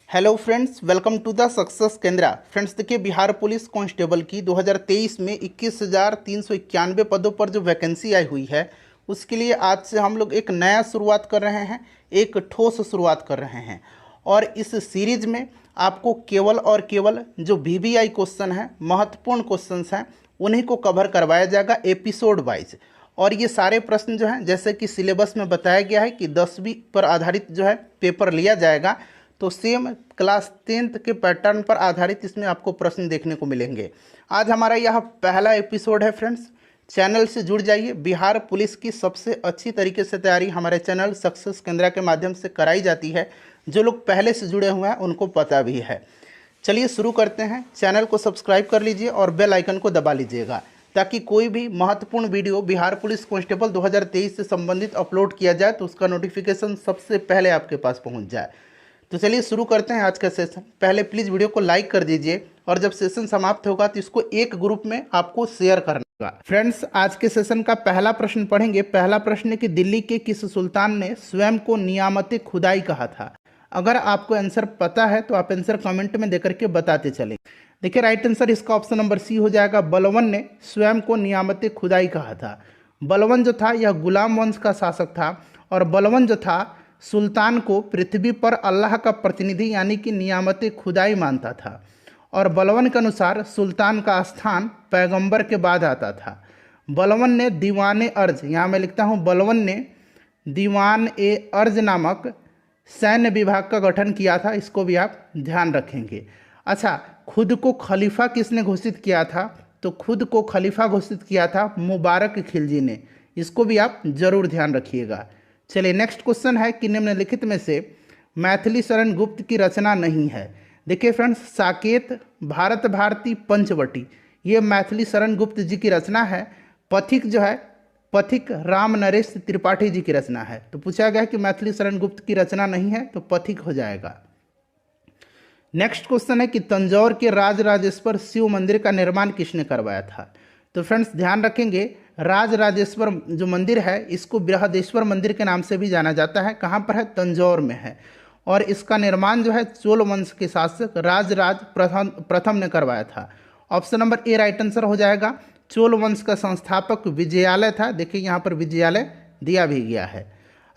Hello friends, welcome to the success Kendra. Friends देखिए, Bihar police constable की 2023 में 21,391 पदों पर जो वैकेंसी आई हुई है, उसके लिए आज से हम लोग एक नया शुरुआत कर रहे हैं, एक ठोस शुरुआत कर रहे हैं। और इस सीरीज में आपको केवल और केवल जो वीवीआई क्वेश्चन हैं, महत्वपूर्ण क्वेश्चंस हैं, उन्हीं को कवर करवाया जाएगा एपिसोड वाइज। और ये सारे प्रश्न जो हैं, जैसे कि सिलेबस में बताया गया है कि 10वीं पर आधारित जो है पेपर लिया जाएगा, तो सेम क्लास 10th के पैटर्न पर आधारित इसमें आपको प्रश्न देखने को मिलेंगे। आज हमारा यह पहला एपिसोड है फ्रेंड्स। चैनल से जुड़ जाइए। बिहार पुलिस की सबसे अच्छी तरीके से तैयारी हमारे चैनल सक्सेस केंद्रा के माध्यम से कराई जाती है। जो लोग पहले से जुड़े हुए हैं उनको पता भी है। चलिए शुरू करते हैं। चैनल को सब्सक्राइब कर लीजिए और बेल आइकन को दबा लीजिएगा, ताकि कोई भी महत्वपूर्ण वीडियो बिहार पुलिस कांस्टेबल 2023 से संबंधित अपलोड किया जाए तो उसका नोटिफिकेशन सबसे पहले आपके पास पहुंच जाए। तो चलिए शुरू करते हैं आज का सेशन। पहले प्लीज़ वीडियो को लाइक कर दीजिए और जब सेशन समाप्त होगा तो इसको एक ग्रुप में आपको शेयर करना होगा। फ्रेंड्स, आज के सेशन का पहला प्रश्न पढ़ेंगे। पहला प्रश्न है कि दिल्ली के किस सुल्तान ने स्वयं को नियामत खुदाई कहा था। अगर आपको आंसर पता है तो आप आंसर कमेंट में देकर के बताते चलें। देखिए, राइट आंसर इसका ऑप्शन नंबर सी हो जाएगा। बलवन ने स्वयं को नियामत खुदाई कहा था। बलवन जो था यह गुलाम वंश का शासक था, और बलवन जो था सुल्तान को पृथ्वी पर अल्लाह का प्रतिनिधि यानी कि नियामत खुदाई मानता था। और बलवन के अनुसार सुल्तान का स्थान पैगंबर के बाद आता था। बलवन ने दीवान अर्ज, यहाँ मैं लिखता हूँ, बलवन ने दीवान ए अर्ज नामक सैन्य विभाग का गठन किया था। इसको भी आप ध्यान रखेंगे। अच्छा, खुद को खलीफा किसने घोषित किया था? तो खुद को खलीफा घोषित किया था मुबारक खिलजी ने। इसको भी आप जरूर ध्यान रखिएगा। चलिए, नेक्स्ट क्वेश्चन है कि निम्नलिखित में से मैथिली शरण गुप्त की रचना नहीं है। देखिए फ्रेंड्स, साकेत, भारत भारती, पंचवटी, ये मैथिली शरण गुप्त जी की रचना है। पथिक जो है, पथिक राम नरेश त्रिपाठी जी की रचना है। तो पूछा गया कि मैथिली शरण गुप्त की रचना नहीं है, तो पथिक हो जाएगा। नेक्स्ट क्वेश्चन है कि तंजौर के राजराजेश्वर शिव मंदिर का निर्माण किसने करवाया था। तो फ्रेंड्स ध्यान रखेंगे, राजराजेश्वर जो मंदिर है इसको बृहदेश्वर मंदिर के नाम से भी जाना जाता है। कहाँ पर है? तंजौर में है। और इसका निर्माण जो है चोल वंश के शासक राजराज प्रथम ने करवाया था। Option number A right answer हो जाएगा। चोल वंश का संस्थापक विजयालय था। देखिए यहाँ पर विजयालय दिया भी गया है।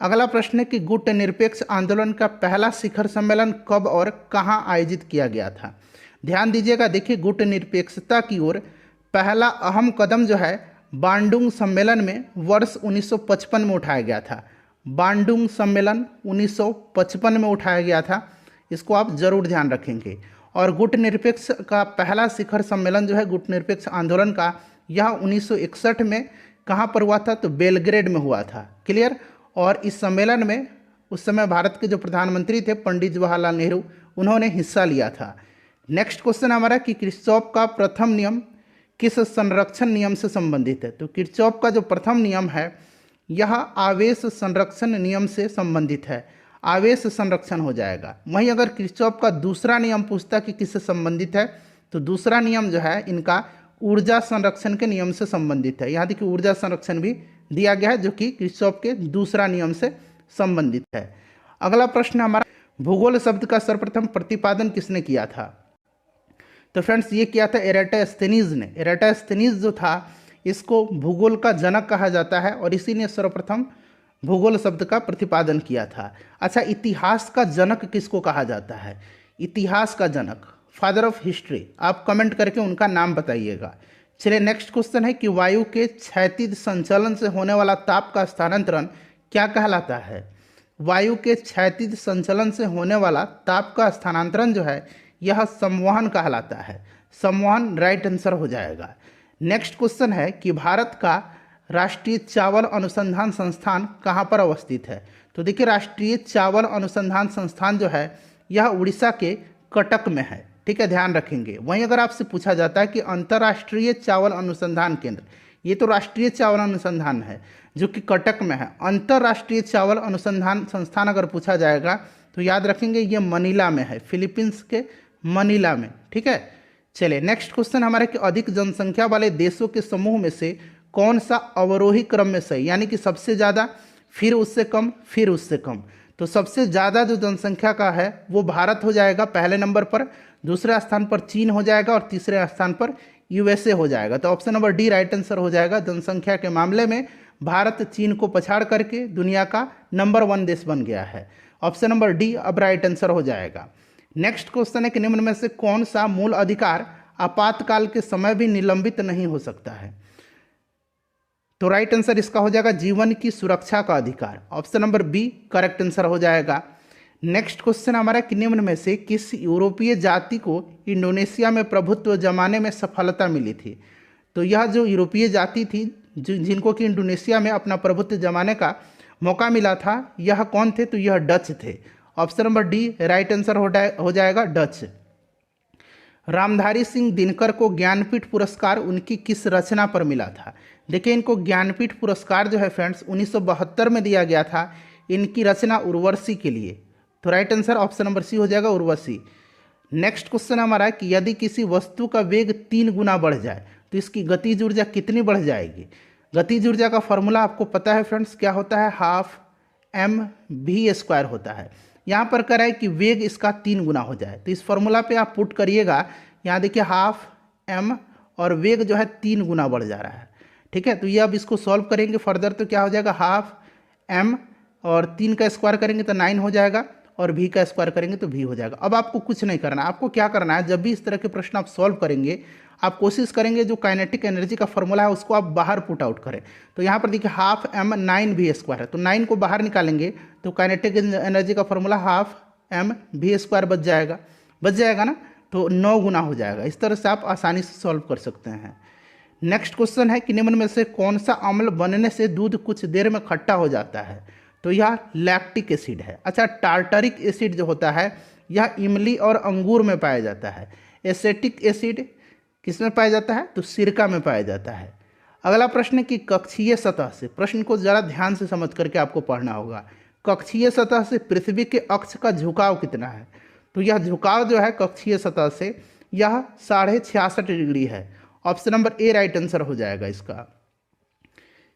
अगला प्रश्न है कि गुट निरपेक्ष आंदोलन का पहला शिखर सम्मेलन कब और कहाँ आयोजित किया गया था। ध्यान दीजिएगा। देखिए, गुट निरपेक्षता की ओर पहला अहम कदम जो है बांडुंग सम्मेलन में वर्ष 1955 में उठाया गया था। बांडुंग सम्मेलन 1955 में उठाया गया था। इसको आप जरूर ध्यान रखेंगे। और गुट निरपेक्ष का पहला शिखर सम्मेलन जो है गुट निरपेक्ष आंदोलन का, यह 1961 में कहाँ पर हुआ था? तो बेलग्रेड में हुआ था। क्लियर। और इस सम्मेलन में उस समय भारत के जो प्रधानमंत्री थे पंडित जवाहरलाल नेहरू, उन्होंने हिस्सा लिया था। नेक्स्ट क्वेश्चन हमारा कि किरचॉफ का प्रथम नियम किस संरक्षण नियम से संबंधित है। तो किरचॉफ का जो प्रथम नियम है यह आवेश संरक्षण नियम से संबंधित है। आवेश संरक्षण हो जाएगा। वहीं अगर किरचॉफ का दूसरा नियम पूछता कि किससे संबंधित है, तो दूसरा नियम जो है इनका ऊर्जा संरक्षण के नियम से संबंधित है। यहाँ देखिए ऊर्जा संरक्षण भी दिया गया है, जो कि किरचॉफ के दूसरा नियम से संबंधित है। अगला प्रश्न हमारा, भूगोल शब्द का सर्वप्रथम प्रतिपादन किसने किया था। तो फ्रेंड्स ये किया था एराटोस्थेनीज ने। एराटोस्थेनीज जो था इसको भूगोल का जनक कहा जाता है, और इसी ने सर्वप्रथम भूगोल शब्द का प्रतिपादन किया था। अच्छा, इतिहास का जनक किसको कहा जाता है? इतिहास का जनक, फादर ऑफ हिस्ट्री, आप कमेंट करके उनका नाम बताइएगा। चलिए, नेक्स्ट क्वेश्चन है कि वायु के क्षैतिज संचलन से होने वाला ताप का स्थानांतरण क्या कहलाता है। वायु के क्षैतिज संचलन से होने वाला ताप का स्थानांतरण जो है यह संवहन कहलाता है। संवहन राइट आंसर हो जाएगा। नेक्स्ट क्वेश्चन है कि भारत का राष्ट्रीय चावल अनुसंधान संस्थान कहाँ पर अवस्थित है। तो देखिए, राष्ट्रीय चावल अनुसंधान संस्थान जो है यह उड़ीसा के कटक में है। ठीक है, ध्यान रखेंगे। वहीं अगर आपसे पूछा जाता है कि अंतर्राष्ट्रीय चावल अनुसंधान केंद्र, ये तो राष्ट्रीय चावल अनुसंधान है जो कि कटक में है। अंतर्राष्ट्रीय चावल अनुसंधान संस्थान अगर पूछा जाएगा तो याद रखेंगे ये मनीला में है, फिलीपींस के मनीला में। ठीक है। चलिए, नेक्स्ट क्वेश्चन हमारे कि अधिक जनसंख्या वाले देशों के समूह में से कौन सा अवरोही क्रम में सही, यानी कि सबसे ज़्यादा, फिर उससे कम, फिर उससे कम। तो सबसे ज़्यादा जो जनसंख्या का है वो भारत हो जाएगा पहले नंबर पर, दूसरे स्थान पर चीन हो जाएगा और तीसरे स्थान पर यूएसए हो जाएगा। तो option number D right answer हो जाएगा। जनसंख्या के मामले में भारत चीन को पछाड़ करके दुनिया का नंबर 1 देश बन गया है। ऑप्शन नंबर डी अब राइट आंसर हो जाएगा। नेक्स्ट क्वेश्चन है कि निम्न में से कौन सा मूल अधिकार आपातकाल के समय भी निलंबित नहीं हो सकता है? तो राइट आंसर इसका हो जाएगा जीवन की सुरक्षा का अधिकार। Option number B correct answer हो जाएगा। नेक्स्ट क्वेश्चन हमारा कि निम्न में से किस यूरोपीय जाति को इंडोनेशिया में प्रभुत्व जमाने में सफलता मिली थी? तो यह जो यूरोपीय जाति थी जिनको कि इंडोनेशिया में अपना प्रभुत्व जमाने का मौका मिला था, यह कौन थे? तो यह डच थे। Option number D right answer हो जाएगा डच। रामधारी सिंह दिनकर को ज्ञानपीठ पुरस्कार उनकी किस रचना पर मिला था? देखिए, इनको ज्ञानपीठ पुरस्कार जो है फ्रेंड्स 1972 में दिया गया था इनकी रचना उर्वशी के लिए। तो right answer option number C हो जाएगा उर्वशी। नेक्स्ट क्वेश्चन हमारा है कि यदि किसी वस्तु का वेग 3 गुना बढ़ जाए तो इसकी गतिज ऊर्जा कितनी बढ़ जाएगी? गतिज ऊर्जा का फॉर्मूला आपको पता है फ्रेंड्स, क्या होता है? हाफ mv² होता है। यहाँ पर कह रहा है कि वेग इसका 3 गुना हो जाए, तो इस फॉर्मूला पे आप पुट करिएगा। यहाँ देखिए हाफ m और वेग जो है 3 गुना बढ़ जा रहा है, ठीक है। तो ये अब इसको सॉल्व करेंगे फर्दर, तो क्या हो जाएगा? हाफ m और 3 का स्क्वायर करेंगे तो 9 हो जाएगा और v का स्क्वायर करेंगे तो v हो जाएगा। अब आपको कुछ नहीं करना, आपको क्या करना है, जब भी इस तरह के प्रश्न आप सॉल्व करेंगे आप कोशिश करेंगे जो काइनेटिक एनर्जी का फॉर्मूला है उसको आप बाहर पुट आउट करें। तो यहाँ पर देखिए हाफ m 9v² है, तो 9 को बाहर निकालेंगे तो काइनेटिक एनर्जी का फॉर्मूला हाफ mv² बच जाएगा ना, तो 9 गुना हो जाएगा। इस तरह से आप आसानी से सॉल्व कर सकते हैं। नेक्स्ट क्वेश्चन है कि निम्न में से कौन सा अम्ल बनने से दूध कुछ देर में खट्टा हो जाता है? तो यह लैक्टिक एसिड है। अच्छा, टार्टरिक एसिड जो होता है यह इमली और अंगूर में पाया जाता है। एसेटिक एसिड किस में पाया जाता है? तो सिरका में पाया जाता है। अगला प्रश्न है कि कक्षीय सतह से, प्रश्न को ज़रा ध्यान से समझ करके आपको पढ़ना होगा। कक्षीय सतह से पृथ्वी के अक्ष का झुकाव कितना है? तो यह झुकाव जो है कक्षीय सतह से यह 66.5 डिग्री है। Option number A right answer हो जाएगा इसका।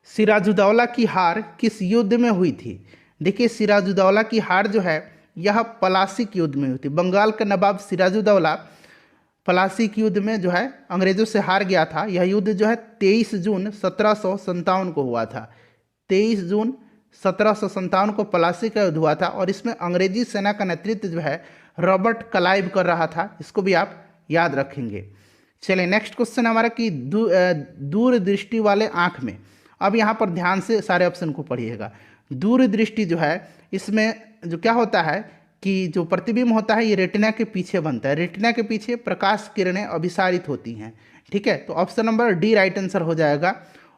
सिराजुद्दौला की हार किस युद्ध में हुई थी? देखिए, सिराजुद्दौला की हार जो है यह पलासीक युद्ध में हुई थी। बंगाल का नवाब सिराजुद्दौला पलासीक युद्ध में जो है अंग्रेजों से हार गया था। यह युद्ध जो है 23 जून 1757 को हुआ था। 23 जून 1757 को पलासी का युद्ध हुआ था और इसमें अंग्रेजी सेना का नेतृत्व जो है रॉबर्ट क्लाइव कर रहा था। इसको भी आप याद रखेंगे। चलिए नेक्स्ट क्वेश्चन हमारा कि दूरदृष्टि वाले आँख में, अब यहाँ पर ध्यान से सारे ऑप्शन को पढ़िएगा। दूरदृष्टि जो है इसमें जो क्या होता है कि जो प्रतिबिंब होता है ये रेटिना के पीछे बनता है। रेटिना के पीछे प्रकाश किरणें अभिसारित होती हैं, ठीक है। तो option number D right answer हो जाएगा।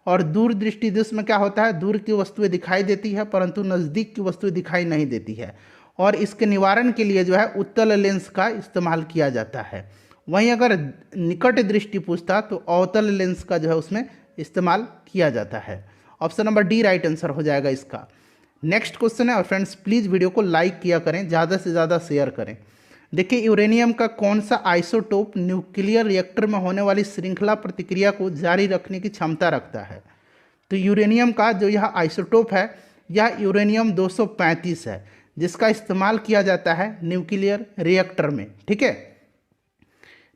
और दूरदृष्टि में क्या होता है, दूर की वस्तुएं दिखाई देती है परंतु नज़दीक की वस्तुएं दिखाई नहीं देती है, और इसके निवारण के लिए जो है उत्तल लेंस का इस्तेमाल किया जाता है। वहीं अगर निकट दृष्टि पूछता तो अवतल लेंस का जो है उसमें इस्तेमाल किया जाता है। Option number D right answer हो जाएगा इसका। नेक्स्ट क्वेश्चन है, और फ्रेंड्स प्लीज़ वीडियो को लाइक किया करें, ज़्यादा से ज़्यादा शेयर करें। देखिए, यूरेनियम का कौन सा आइसोटोप न्यूक्लियर रिएक्टर में होने वाली श्रृंखला प्रतिक्रिया को जारी रखने की क्षमता रखता है? तो यूरेनियम का जो यह आइसोटोप है यह यूरेनियम 235 है, जिसका इस्तेमाल किया जाता है न्यूक्लियर रिएक्टर में, ठीक है।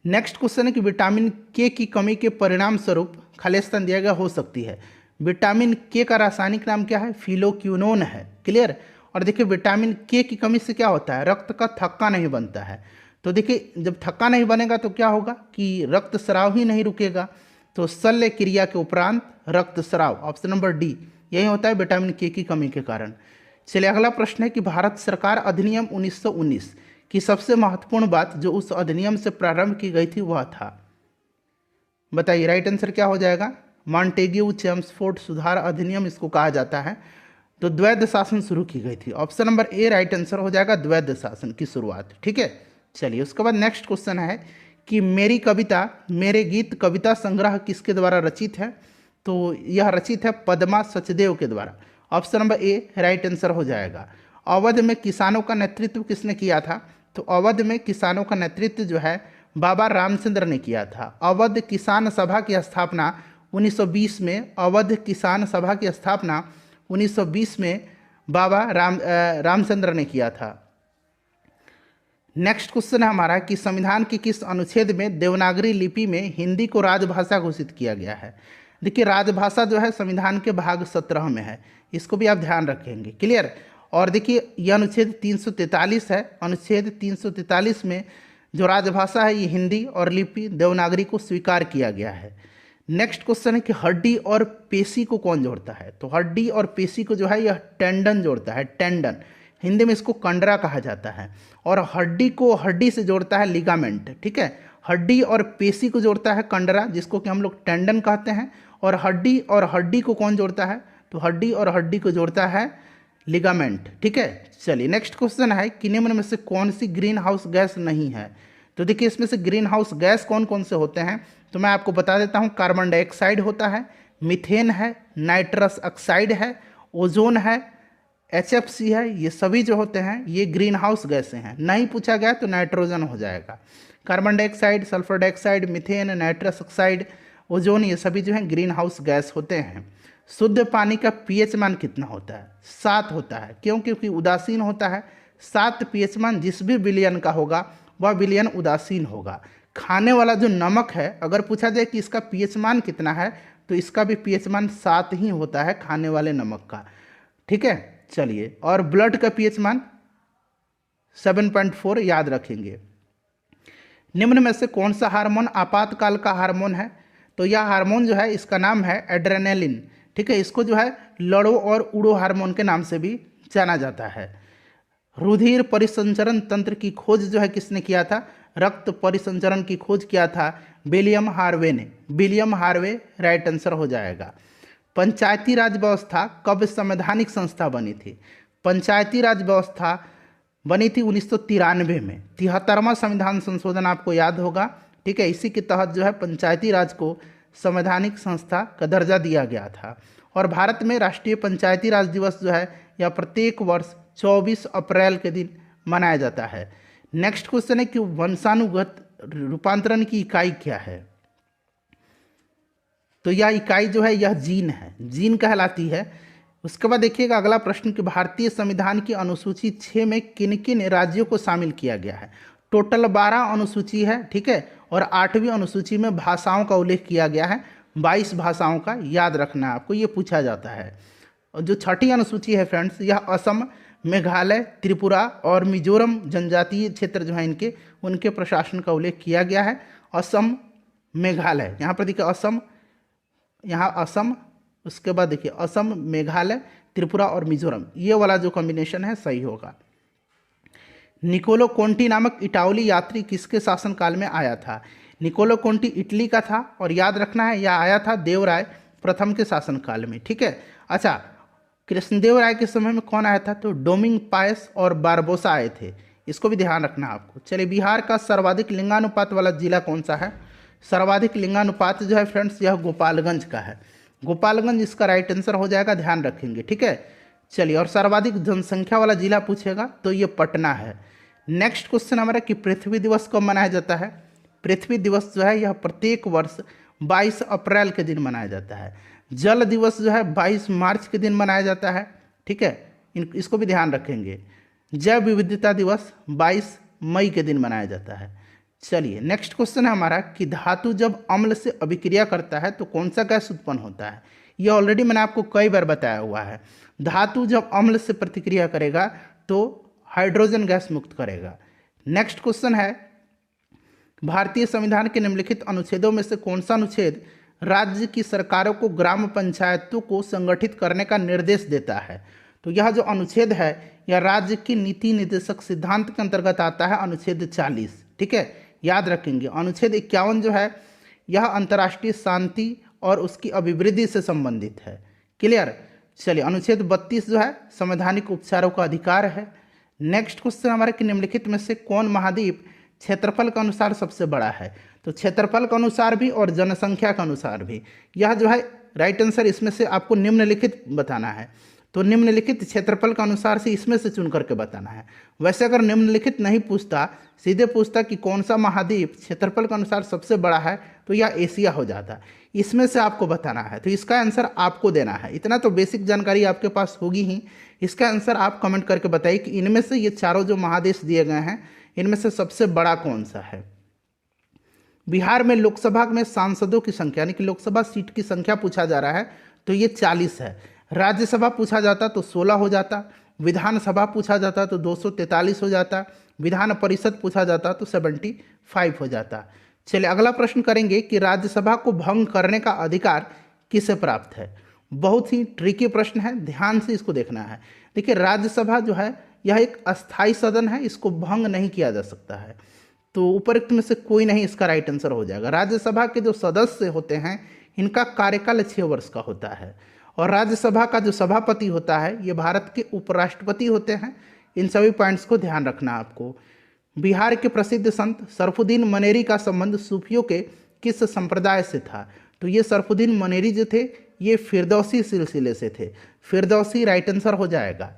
नेक्स्ट क्वेश्चन है कि विटामिन के की कमी के परिणाम स्वरूप खालिस्तान दिया गया हो सकती है। विटामिन के का रासायनिक नाम क्या है? फिलोक्विनोन है, क्लियर। और देखिए विटामिन के की कमी से क्या होता है, रक्त का थक्का नहीं बनता है। तो देखिए जब थक्का नहीं बनेगा तो क्या होगा कि रक्त स्राव ही नहीं रुकेगा, तो शल्य क्रिया के उपरांत रक्त स्राव, ऑप्शन नंबर डी यही होता है विटामिन के की कमी के कारण। चलिए अगला प्रश्न है कि भारत सरकार अधिनियम 1919 की सबसे महत्वपूर्ण बात जो उस अधिनियम से प्रारंभ की गई थी वह था, बताइए। राइट आंसर क्या हो जाएगा? मॉन्टेग्यू चेम्सफोर्ड सुधार अधिनियम इसको कहा जाता है। तो द्वैध शासन शुरू की गई थी। Option number A right answer हो जाएगा, द्वैध शासन की शुरुआत, ठीक है। चलिए उसके बाद नेक्स्ट क्वेश्चन है कि मेरी कविता मेरे गीत कविता संग्रह किसके द्वारा रचित है? तो यह रचित है पद्मा सचदेव के द्वारा। Option number A right answer हो जाएगा। अवध में किसानों का नेतृत्व किसने किया था? तो अवध में किसानों का नेतृत्व जो है बाबा रामचंद्र ने किया था। अवध किसान सभा की स्थापना 1920 में, अवध किसान सभा की स्थापना 1920 में बाबा रामचंद्र ने किया था। नेक्स्ट क्वेश्चन है हमारा कि संविधान के किस अनुच्छेद में देवनागरी लिपि में हिंदी को राजभाषा घोषित किया गया है। देखिए राजभाषा जो है संविधान के भाग 17 में है, इसको भी आप ध्यान रखेंगे। क्लियर। और देखिए यह अनुच्छेद 343 है। अनुच्छेद 343 में जो राजभाषा है ये हिंदी और लिपि देवनागरी को स्वीकार किया गया है। नेक्स्ट क्वेश्चन है कि हड्डी और पेशी को कौन जोड़ता है। तो हड्डी और पेशी को जो है यह टेंडन जोड़ता है, टेंडन। हिंदी में इसको कंडरा कहा जाता है। और हड्डी को हड्डी से जोड़ता है लिगामेंट। ठीक है, हड्डी और पेशी को जोड़ता है कंडरा, जिसको कि हम लोग टेंडन कहते हैं। और हड्डी को कौन जोड़ता है, तो हड्डी और हड्डी को जोड़ता है लिगामेंट। ठीक है, चलिए नेक्स्ट क्वेश्चन है कि निम्न में से कौन सी ग्रीन हाउस गैस नहीं है। तो देखिए इसमें से ग्रीन हाउस गैस कौन कौन से होते हैं, तो मैं आपको बता देता हूँ। कार्बन डाइऑक्साइड होता है, मीथेन है, नाइट्रस ऑक्साइड है, ओजोन है, HFC है। ये सभी जो होते हैं ये ग्रीन हाउस गैसें हैं। नहीं पूछा गया तो नाइट्रोजन हो जाएगा। Carbon dioxide, sulphur dioxide, methane, nitrous oxide, ozone, ये सभी जो हैं ग्रीन हाउस गैस होते हैं। शुद्ध पानी का pH मान कितना होता है, 7 होता है। क्यों, क्योंकि उदासीन होता है। 7 pH मान जिस भी विलयन का होगा वह विलयन उदासीन होगा। खाने वाला जो नमक है, अगर पूछा जाए कि इसका pH मान कितना है, तो इसका भी pH मान 7 ही होता है खाने वाले नमक का। ठीक है, चलिए। और ब्लड का pH मान 7.4 याद रखेंगे। निम्न में से कौन सा हार्मोन आपातकाल का हार्मोन है। तो यह हार्मोन जो है इसका नाम है एड्रेनालिन। ठीक है, इसको जो है लड़ो और उड़ो हार्मोन के नाम से भी जाना जाता है। रुधिर परिसंचरण तंत्र की खोज जो है किसने किया था, रक्त परिसंचरण की खोज किया था विलियम हार्वे ने। विलियम हार्वे राइट आंसर हो जाएगा। पंचायती राज व्यवस्था कब संवैधानिक संस्था बनी थी। पंचायती राज व्यवस्था बनी थी 1993 में। 73वां संविधान संशोधन आपको याद होगा। ठीक है, इसी के तहत जो है पंचायती राज को संवैधानिक संस्था का दर्जा दिया गया था। और भारत में राष्ट्रीय पंचायती राज दिवस जो है यह प्रत्येक वर्ष 24 अप्रैल के दिन मनाया जाता है। नेक्स्ट क्वेश्चन है कि वंशानुगत रूपांतरण की इकाई क्या है। तो यह इकाई जो है यह जीन है, जीन कहलाती है। उसके बाद देखिएगा अगला प्रश्न कि भारतीय संविधान की अनुसूची 6 में किन किन राज्यों को शामिल किया गया है। टोटल 12 अनुसूची है। ठीक है, और 8वीं अनुसूची में भाषाओं का उल्लेख किया गया है। 22 भाषाओं का याद रखना है आपको, ये पूछा जाता है। और जो 6ठी अनुसूची है फ्रेंड्स, यह असम, मेघालय, त्रिपुरा और मिजोरम जनजातीय क्षेत्र जो है इनके उनके प्रशासन का उल्लेख किया गया है। असम, मेघालय, यहाँ पर देखिए असम, यहाँ असम, उसके बाद देखिए असम, मेघालय, त्रिपुरा और मिजोरम, ये वाला जो कॉम्बिनेशन है सही होगा। निकोलो कोंटी नामक इटावली यात्री किसके शासनकाल में आया था। निकोलो कोंटी इटली का था और याद रखना है यह आया था देवराय प्रथम के शासनकाल में। ठीक है, अच्छा, कृष्णदेव राय के समय में कौन आया था, तो डोमिंग पायस और बारबोसा आए थे, इसको भी ध्यान रखना आपको। चलिए, बिहार का सर्वाधिक लिंगानुपात वाला जिला कौन सा है। सर्वाधिक लिंगानुपात जो है फ्रेंड्स यह गोपालगंज का है। गोपालगंज इसका राइट आंसर हो जाएगा, ध्यान रखेंगे। ठीक है, चलिए। और सर्वाधिक जनसंख्या वाला जिला पूछेगा तो ये पटना है। नेक्स्ट क्वेश्चन हमारा कि पृथ्वी दिवस कब मनाया जाता है। पृथ्वी दिवस जो है यह प्रत्येक वर्ष 22 अप्रैल के दिन मनाया जाता है। जल दिवस जो है 22 मार्च के दिन मनाया जाता है। ठीक है, इसको भी ध्यान रखेंगे। जैव विविधता दिवस 22 मई के दिन मनाया जाता है। चलिए, नेक्स्ट क्वेश्चन है हमारा कि धातु जब अम्ल से अभिक्रिया करता है तो कौन सा गैस उत्पन्न होता है। यह ऑलरेडी मैंने आपको कई बार बताया हुआ है। धातु जब अम्ल से प्रतिक्रिया करेगा तो हाइड्रोजन गैस मुक्त करेगा। नेक्स्ट क्वेश्चन है भारतीय संविधान के निम्नलिखित अनुच्छेदों में से कौन सा अनुच्छेद राज्य की सरकारों को ग्राम पंचायतों को संगठित करने का निर्देश देता है। तो यह जो अनुच्छेद है यह राज्य की नीति निर्देशक सिद्धांत के अंतर्गत आता है, अनुच्छेद 40। ठीक है, याद रखेंगे। अनुच्छेद 51 जो है यह अंतर्राष्ट्रीय शांति और उसकी अभिवृद्धि से संबंधित है। क्लियर। चलिए, अनुच्छेद 32 जो है संवैधानिक उपचारों का अधिकार है। नेक्स्ट क्वेश्चन हमारे कि निम्नलिखित में से कौन महाद्वीप क्षेत्रफल के अनुसार सबसे बड़ा है। तो क्षेत्रफल के अनुसार भी और जनसंख्या के अनुसार भी, यह जो है राइट आंसर इसमें से आपको निम्नलिखित बताना है। तो निम्नलिखित क्षेत्रफल के अनुसार से इसमें से चुन करके बताना है। वैसे अगर निम्नलिखित नहीं पूछता, सीधे पूछता कि कौन सा महाद्वीप क्षेत्रफल के अनुसार सबसे बड़ा है, तो यह एशिया हो जाता। इसमें से आपको बताना है, तो इसका आंसर आपको देना है। इतना तो बेसिक जानकारी आपके पास होगी ही। इसका आंसर आप कमेंट करके बताइए कि इनमें से ये चारों जो महादेश दिए गए हैं, इनमें से सबसे बड़ा कौन सा है। बिहार में लोकसभा में सांसदों की संख्या, यानी कि लोकसभा सीट की संख्या पूछा जा रहा है, तो ये 40 है। राज्यसभा पूछा जाता तो 16 हो जाता, विधानसभा पूछा जाता तो 243 हो जाता, विधान परिषद पूछा जाता तो 75 हो जाता। चलिए अगला प्रश्न करेंगे कि राज्यसभा को भंग करने का अधिकार किसे प्राप्त है। बहुत ही ट्रिकी प्रश्न है, ध्यान से इसको देखना है। देखिए राज्यसभा जो है यह एक अस्थायी सदन है, इसको भंग नहीं किया जा सकता है। तो उपरोक्त में से कोई नहीं इसका राइट आंसर हो जाएगा। राज्यसभा के जो सदस्य होते हैं इनका कार्यकाल 6 वर्ष का होता है, और राज्यसभा का जो सभापति होता है ये भारत के उपराष्ट्रपति होते हैं। इन सभी पॉइंट्स को ध्यान रखना आपको। बिहार के प्रसिद्ध संत सरफुद्दीन मनेरी का संबंध सूफियों के किस संप्रदाय से था। तो ये सरफुद्दीन मनेरी जो थे ये फिरदौसी सिलसिले से थे। फिरदौसी राइट आंसर हो जाएगा।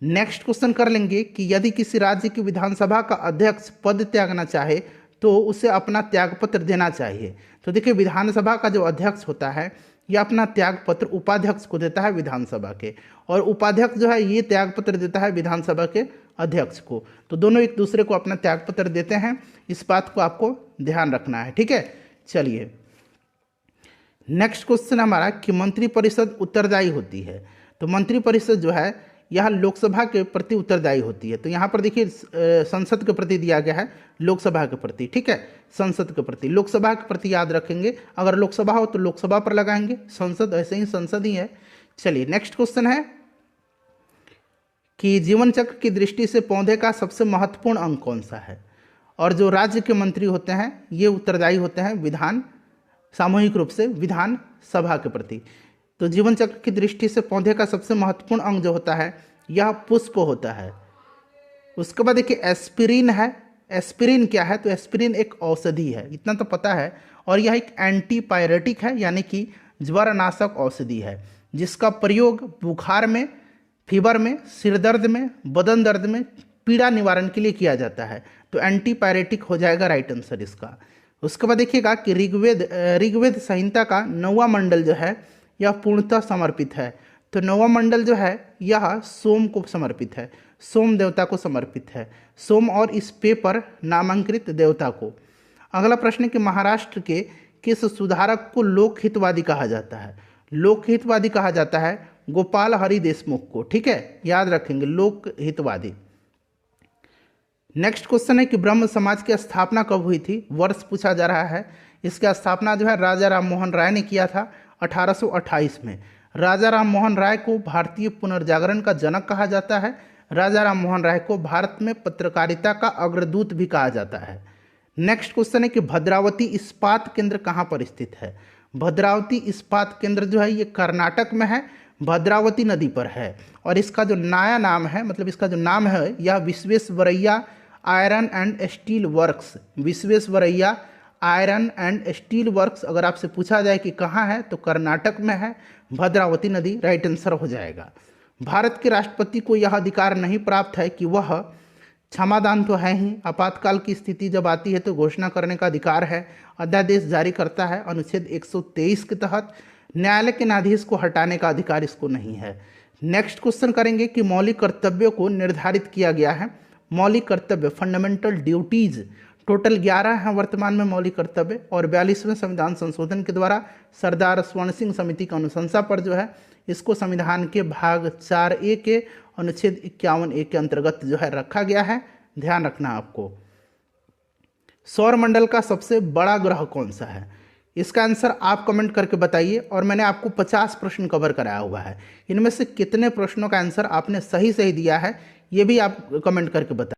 नेक्स्ट क्वेश्चन कर लेंगे कि यदि किसी राज्य की विधानसभा का अध्यक्ष पद त्यागना चाहे तो उसे अपना त्यागपत्र देना चाहिए। तो देखिए विधानसभा का जो अध्यक्ष होता है यह अपना त्यागपत्र उपाध्यक्ष को देता है विधानसभा के, और उपाध्यक्ष जो है ये त्यागपत्र देता है विधानसभा के अध्यक्ष को। तो दोनों एक दूसरे को अपना त्यागपत्र देते हैं, इस बात को आपको ध्यान रखना है। ठीक है, चलिए नेक्स्ट क्वेश्चन हमारा कि मंत्रिपरिषद उत्तरदायी होती है। तो मंत्रिपरिषद जो है यह लोकसभा के प्रति उत्तरदायी होती है। तो यहाँ पर देखिए संसद के प्रति दिया गया है, लोकसभा के प्रति। ठीक है, संसद के प्रति, लोकसभा के प्रति याद रखेंगे। अगर लोकसभा हो तो लोकसभा पर लगाएंगे, संसद ऐसे ही संसद ही है। चलिए नेक्स्ट क्वेश्चन है कि जीवन चक्र की दृष्टि से पौधे का सबसे महत्वपूर्ण अंग कौन सा है। और जो राज्य के मंत्री होते हैं ये उत्तरदायी होते हैं विधान, सामूहिक रूप से विधान सभा के प्रति। तो जीवन चक्र की दृष्टि से पौधे का सबसे महत्वपूर्ण अंग जो होता है यह पुष्प होता है। उसके बाद देखिए एस्पिरिन है। एस्पिरिन क्या है, तो एस्पिरिन एक औषधि है, इतना तो पता है। और यह एक एंटीपायरेटिक है, यानी कि ज्वरनाशक औषधि है, जिसका प्रयोग बुखार में, फीवर में, सिर दर्द में, बदन दर्द में, पीड़ा निवारण के लिए किया जाता है। तो एंटीपायरेटिक हो जाएगा राइट आंसर इसका। उसके बाद देखिएगा कि ऋग्वेद संहिता का 9वां मंडल जो है यह पूर्णतः समर्पित है। तो 9वां मंडल जो है यह सोम को समर्पित है, सोम देवता को समर्पित है, सोम और इस पेपर नामांकित देवता को। अगला प्रश्न है कि महाराष्ट्र के किस सुधारक को लोकहितवादी कहा जाता है। लोकहितवादी कहा जाता है गोपाल हरि देशमुख को। ठीक है, याद रखेंगे लोकहितवादी। नेक्स्ट क्वेश्चन है कि ब्रह्म समाज की स्थापना कब हुई थी, वर्ष पूछा जा रहा है। इसकी स्थापना जो है राजा राम मोहन राय ने किया था 1828 में। राजा राम मोहन राय को भारतीय पुनर्जागरण का जनक कहा जाता है। राजा राम मोहन राय को भारत में पत्रकारिता का अग्रदूत भी कहा जाता है। नेक्स्ट क्वेश्चन है कि भद्रावती इस्पात केंद्र कहाँ पर स्थित है। भद्रावती इस्पात केंद्र जो है ये कर्नाटक में है, भद्रावती नदी पर है। और इसका जो नया नाम है, मतलब इसका जो नाम है यह Visvesvaraya iron and steel works, Visvesvaraya iron and steel works. अगर आपसे पूछा जाए कि कहाँ है तो कर्नाटक में है, भद्रावती नदी राइट आंसर हो जाएगा। भारत के राष्ट्रपति को यह अधिकार नहीं प्राप्त है कि वह, क्षमादान तो है ही, आपातकाल की स्थिति जब आती है तो घोषणा करने का अधिकार है, अध्यादेश जारी करता है अनुच्छेद 123 के तहत। न्यायालय के न्यायाधीश को हटाने का अधिकार इसको नहीं है। नेक्स्ट क्वेश्चन करेंगे कि मौलिक कर्तव्यों को निर्धारित किया गया है। मौलिक कर्तव्य, फंडामेंटल ड्यूटीज, टोटल 11 हैं वर्तमान में मौलिक कर्तव्य, और 42वें संविधान संशोधन के द्वारा सरदार स्वर्ण सिंह समिति की अनुशंसा पर जो है इसको संविधान के भाग 4A के अनुच्छेद 51A के अंतर्गत जो है रखा गया है। ध्यान रखना आपको। सौरमंडल का सबसे बड़ा ग्रह कौन सा है। इसका आंसर आप कमेंट करके बताइए। और मैंने आपको 50 प्रश्न कवर कराया हुआ है, इनमें से कितने प्रश्नों का आंसर आपने सही दिया है ये भी आप कमेंट करके बताइए।